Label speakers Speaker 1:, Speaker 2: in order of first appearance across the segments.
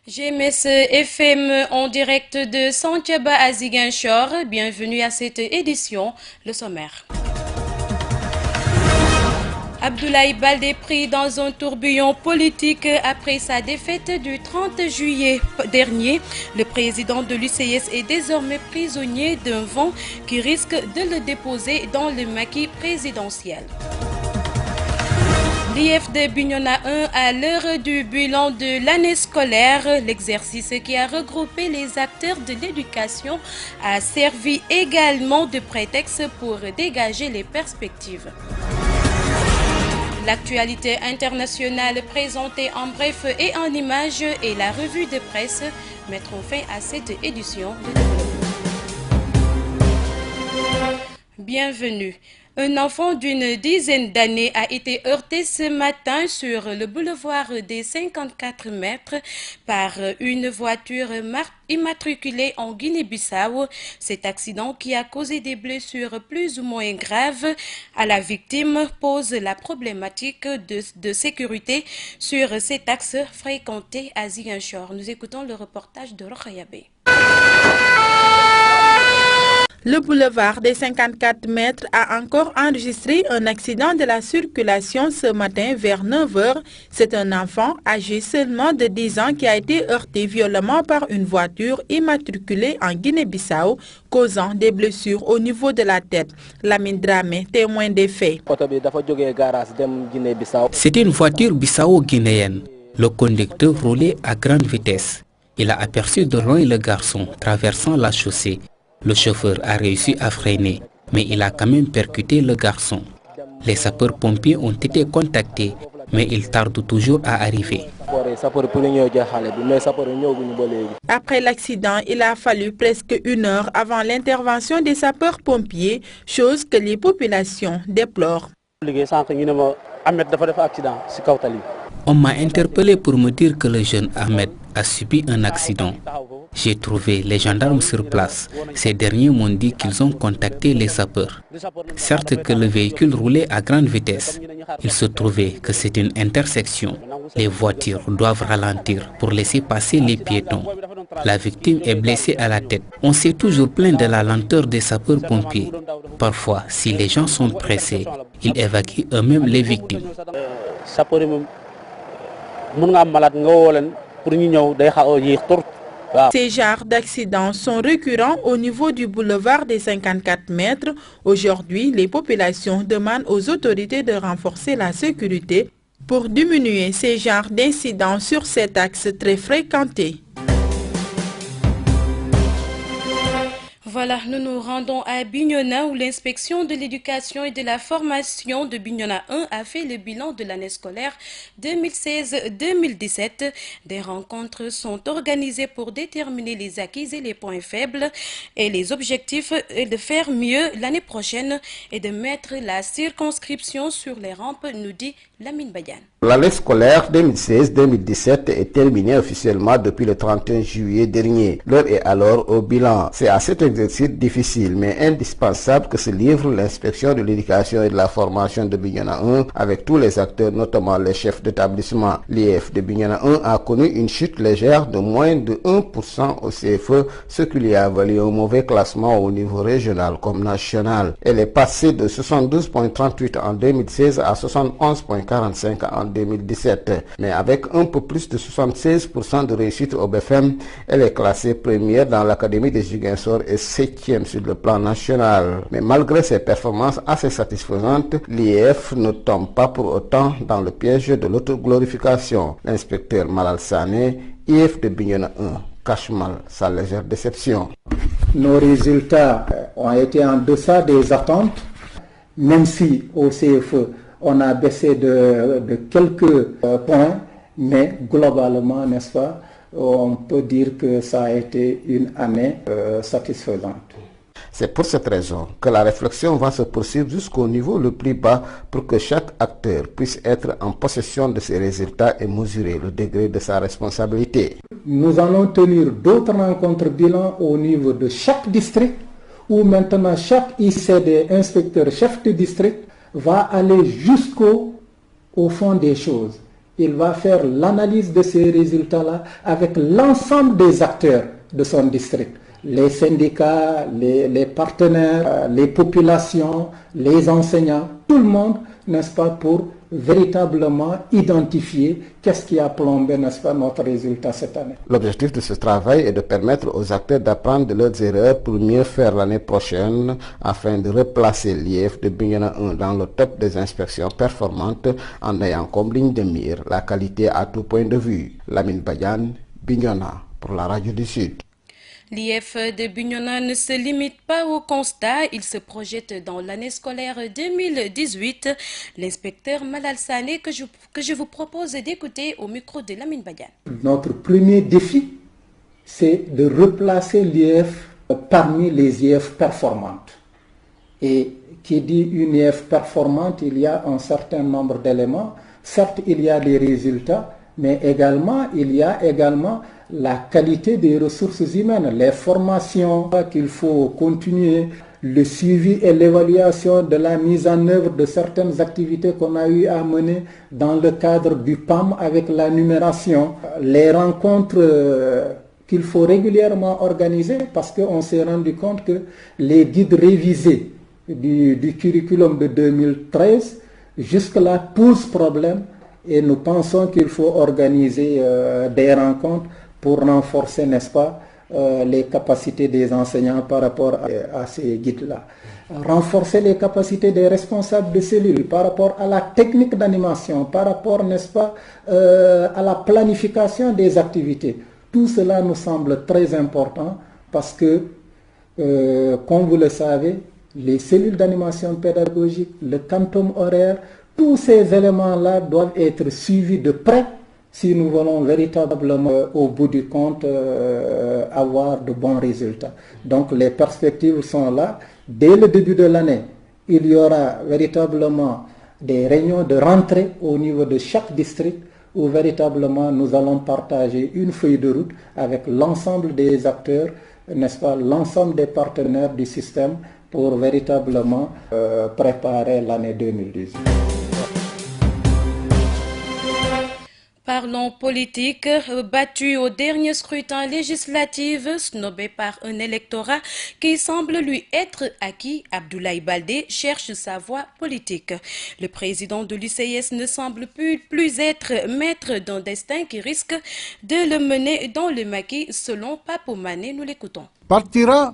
Speaker 1: GMS FM en direct de Santhiaba à Ziguinchor. Bienvenue à cette édition. Le sommaire. Abdoulaye Baldé pris dans un tourbillon politique après sa défaite du 30 juillet dernier. Le président de l'UCS est désormais prisonnier d'un vent qui risque de le déposer dans le maquis présidentiel. L'IF de Bignona 1 à l'heure du bilan de l'année scolaire, l'exercice qui a regroupé les acteurs de l'éducation a servi également de prétexte pour dégager les perspectives. L'actualité internationale présentée en bref et en images et la revue de presse mettront fin à cette édition de Développement. Bienvenue. Un enfant d'une dizaine d'années a été heurté ce matin sur le boulevard des 54 mètres par une voiture immatriculée en Guinée-Bissau. Cet accident qui a causé des blessures plus ou moins graves à la victime pose la problématique de sécurité sur cet axe fréquenté à Ziguinchor. Nous écoutons le reportage de Rokhayabé.
Speaker 2: Le boulevard des 54 mètres a encore enregistré un accident de la circulation ce matin vers 9 h. C'est un enfant âgé seulement de 10 ans qui a été heurté violemment par une voiture immatriculée en Guinée-Bissau, causant des blessures au niveau de la tête. Lamine Dramé, témoin des faits.
Speaker 3: C'était une voiture bissau-guinéenne. Le conducteur roulait à grande vitesse. Il a aperçu de loin le garçon traversant la chaussée. Le chauffeur a réussi à freiner, mais il a quand même percuté le garçon. Les sapeurs-pompiers ont été contactés, mais ils tardent toujours à arriver.
Speaker 2: Après l'accident, il a fallu presque 1 heure avant l'intervention des sapeurs-pompiers, chose que les populations déplorent.
Speaker 3: On m'a interpellé pour me dire que le jeune Ahmed a subi un accident. J'ai trouvé les gendarmes sur place. Ces derniers m'ont dit qu'ils ont contacté les sapeurs. Certes que le véhicule roulait à grande vitesse. Il se trouvait que c'est une intersection. Les voitures doivent ralentir pour laisser passer les piétons. La victime est blessée à la tête. On s'est toujours plaint de la lenteur des sapeurs-pompiers. Parfois, si les gens sont pressés, ils évacuent eux-mêmes les victimes.
Speaker 2: Ces genres d'accidents sont récurrents au niveau du boulevard des 54 mètres. Aujourd'hui, les populations demandent aux autorités de renforcer la sécurité pour diminuer ces genres d'incidents sur cet axe très fréquenté.
Speaker 1: Voilà, nous nous rendons à Bignona où l'inspection de l'éducation et de la formation de Bignona 1 a fait le bilan de l'année scolaire 2016-2017. Des rencontres sont organisées pour déterminer les acquis et les points faibles et les objectifs de faire mieux l'année prochaine et de mettre la circonscription sur les rampes, nous dit Lamine Badian.
Speaker 4: L'année scolaire 2016-2017 est terminée officiellement depuis le 31 juillet dernier. L'heure est alors au bilan. C'est à cet exercice difficile mais indispensable que se livre l'inspection de l'éducation et de la formation de Bignona 1 avec tous les acteurs, notamment les chefs d'établissement. L'IF de Bignona 1 a connu une chute légère de moins de 1% au CFE, ce qui lui a valu un mauvais classement au niveau régional comme national. Elle est passée de 72,38 en 2016 à 71,45 en 2017. Mais avec un peu plus de 76% de réussite au BFM, elle est classée première dans l'Académie des Ziguinchor et 7e sur le plan national. Mais malgré ses performances assez satisfaisantes, l'IF ne tombe pas pour autant dans le piège de l'autoglorification. L'inspecteur Malal Sané, IF de Bignona 1, cache mal sa légère déception.
Speaker 5: Nos résultats ont été en deçà des attentes, même si au CFE, on a baissé de quelques points, mais globalement, n'est-ce pas, on peut dire que ça a été une année satisfaisante.
Speaker 4: C'est pour cette raison que la réflexion va se poursuivre jusqu'au niveau le plus bas pour que chaque acteur puisse être en possession de ses résultats et mesurer le degré de sa responsabilité.
Speaker 5: Nous allons tenir d'autres rencontres bilan au niveau de chaque district où maintenant chaque ICD, inspecteur chef de district, va aller jusqu'au fond des choses. il va faire l'analyse de ces résultats-là avec l'ensemble des acteurs de son district. Les syndicats, les partenaires, les populations, les enseignants, tout le monde, n'est-ce pas, pour véritablement identifier qu'est-ce qui a plombé, n'est-ce pas, notre résultat cette année.
Speaker 4: L'objectif de ce travail est de permettre aux acteurs d'apprendre de leurs erreurs pour mieux faire l'année prochaine afin de replacer l'IEF de Bignona 1 dans le top des inspections performantes en ayant comme ligne de mire la qualité à tout point de vue. Lamine Badiane, Bignona, pour la Radio du Sud.
Speaker 1: L'IEF de Bignona ne se limite pas au constat, il se projette dans l'année scolaire 2018. L'inspecteur Malal Sané que je vous propose d'écouter au micro de Lamine Badiane.
Speaker 5: Notre premier défi, c'est de replacer l'IEF parmi les IEF performantes. Et qui dit une IEF performante, il y a un certain nombre d'éléments. Certes, il y a des résultats, mais également, il y a également la qualité des ressources humaines, les formations qu'il faut continuer, le suivi et l'évaluation de la mise en œuvre de certaines activités qu'on a eu à mener dans le cadre du PAM avec la numération, les rencontres qu'il faut régulièrement organiser parce qu'on s'est rendu compte que les guides révisés du curriculum de 2013 jusque-là posent problème et nous pensons qu'il faut organiser des rencontres pour renforcer, n'est-ce pas, les capacités des enseignants par rapport à ces guides-là. Renforcer les capacités des responsables de cellules par rapport à la technique d'animation, par rapport, n'est-ce pas, à la planification des activités. Tout cela nous semble très important parce que, comme vous le savez, les cellules d'animation pédagogique, le quantum horaire, tous ces éléments-là doivent être suivis de près si nous voulons véritablement, au bout du compte, avoir de bons résultats. Donc les perspectives sont là. Dès le début de l'année, il y aura véritablement des réunions de rentrée au niveau de chaque district où véritablement nous allons partager une feuille de route avec l'ensemble des acteurs, n'est-ce pas, l'ensemble des partenaires du système pour véritablement préparer l'année 2018.
Speaker 1: Parlons politique. Battu au dernier scrutin législatif, snobé par un électorat qui semble lui être acquis, Abdoulaye Baldé cherche sa voie politique. Le président de l'UCS ne semble plus être maître d'un destin qui risque de le mener dans le maquis, selon Papo Mané. Nous l'écoutons.
Speaker 6: Partira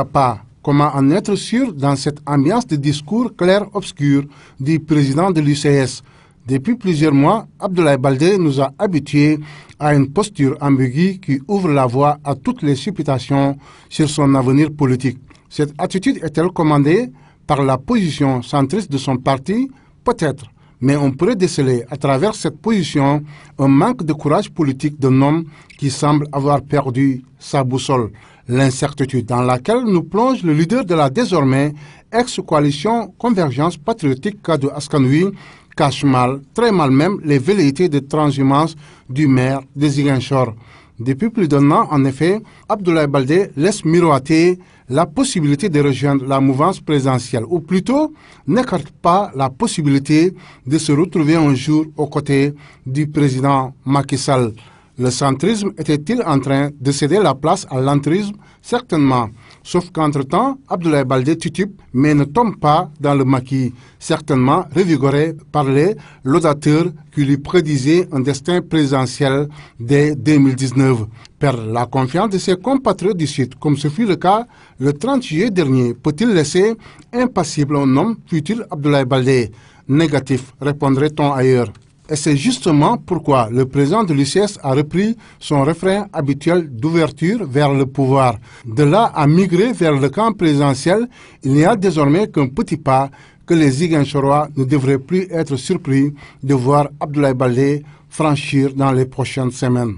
Speaker 6: pas. Comment en être sûr dans cette ambiance de discours clair-obscur du président de l'UCS? Depuis plusieurs mois, Abdoulaye Baldé nous a habitués à une posture ambiguë qui ouvre la voie à toutes les supputations sur son avenir politique. Cette attitude est-elle commandée par la position centriste de son parti? Peut-être, mais on pourrait déceler à travers cette position un manque de courage politique d'un homme qui semble avoir perdu sa boussole. L'incertitude dans laquelle nous plonge le leader de la désormais ex-coalition Convergence Patriotique Kaddu Askan Wi cache mal, très mal même, les velléités de transhumance du maire de Ziguinchor. Depuis plus d'un an, en effet, Abdoulaye Baldé laisse miroiter la possibilité de rejoindre la mouvance présidentielle, ou plutôt n'écarte pas la possibilité de se retrouver un jour aux côtés du président Macky Sall. Le centrisme était-il en train de céder la place à l'entrisme? Certainement. Sauf qu'entre-temps, Abdoulaye Baldé titube, mais ne tombe pas dans le maquis. Certainement revigoré par les laudateurs qui lui prédisaient un destin présidentiel dès 2019. Perdre la confiance de ses compatriotes du Sud, comme ce fut le cas le 30 juillet dernier, peut-il laisser impassible un homme, fut-il Abdoulaye Baldé? Négatif, répondrait-on ailleurs. Et c'est justement pourquoi le président de l'UCS a repris son refrain habituel d'ouverture vers le pouvoir. De là à migrer vers le camp présidentiel, il n'y a désormais qu'un petit pas que les Ziguinchorois ne devraient plus être surpris de voir Abdoulaye Baldé franchir dans les prochaines semaines.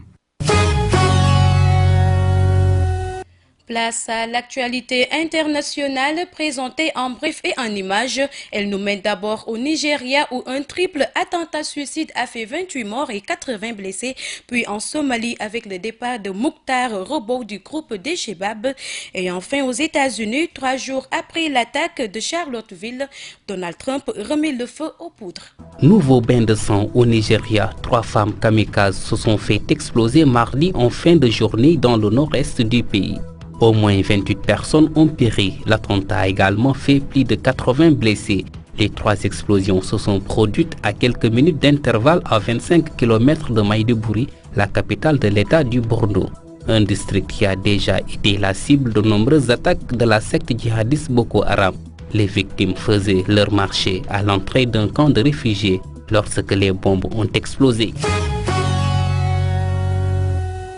Speaker 1: Place à l'actualité internationale présentée en bref et en images. Elle nous mène d'abord au Nigeria où un triple attentat-suicide a fait 28 morts et 80 blessés. Puis en Somalie avec le départ de Mokhtar Robow du groupe des Chebab. Et enfin aux États-Unis, 3 jours après l'attaque de Charlottesville, Donald Trump remet le feu aux poudres.
Speaker 3: Nouveau bain de sang au Nigeria. 3 femmes kamikazes se sont fait exploser mardi en fin de journée dans le nord-est du pays. Au moins 28 personnes ont péri. L'attentat a également fait plus de 80 blessés. Les 3 explosions se sont produites à quelques minutes d'intervalle à 25 km de Maïdougouri, la capitale de l'État du Borno. Un district qui a déjà été la cible de nombreuses attaques de la secte djihadiste Boko Haram. Les victimes faisaient leur marché à l'entrée d'un camp de réfugiés lorsque les bombes ont explosé.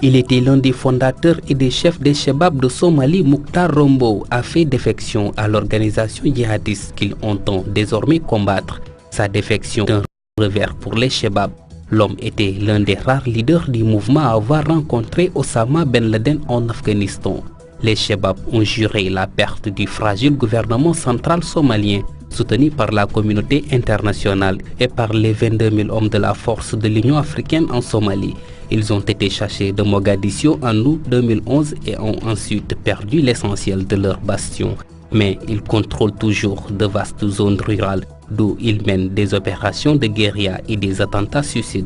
Speaker 3: Il était l'un des fondateurs et des chefs des Chebab de Somalie. Mokhtar Robow a fait défection à l'organisation djihadiste qu'il entend désormais combattre. Sa défection est un revers pour les Chebab. L'homme était l'un des rares leaders du mouvement à avoir rencontré Osama Ben Laden en Afghanistan. Les Chebab ont juré la perte du fragile gouvernement central somalien, soutenu par la communauté internationale et par les 22 000 hommes de la force de l'Union africaine en Somalie. Ils ont été chassés de Mogadiscio en août 2011 et ont ensuite perdu l'essentiel de leur bastion. Mais ils contrôlent toujours de vastes zones rurales, d'où ils mènent des opérations de guérilla et des attentats suicides.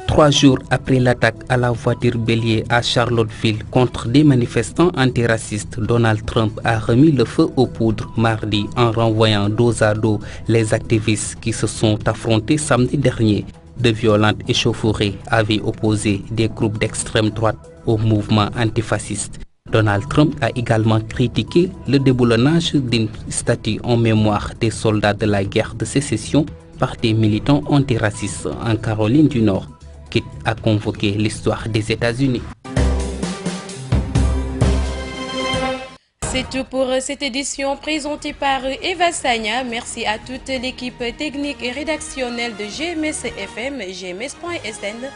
Speaker 3: 3 jours après l'attaque à la voiture bélier à Charlottesville contre des manifestants antiracistes, Donald Trump a remis le feu aux poudres mardi en renvoyant dos à dos les activistes qui se sont affrontés samedi dernier. De violentes échauffourées avaient opposé des groupes d'extrême droite au mouvement antifasciste. Donald Trump a également critiqué le déboulonnage d'une statue en mémoire des soldats de la guerre de sécession par des militants antiracistes en Caroline du Nord, quitte à convoquer l'histoire des États-Unis.
Speaker 1: C'est tout pour cette édition présentée par Eva Sagna. Merci à toute l'équipe technique et rédactionnelle de GMS FM, gms.sn.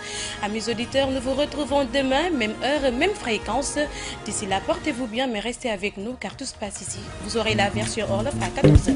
Speaker 1: Amis auditeurs, nous vous retrouvons demain, même heure, même fréquence. D'ici là, portez-vous bien, mais restez avec nous car tout se passe ici. Vous aurez la version Orlof à 14h.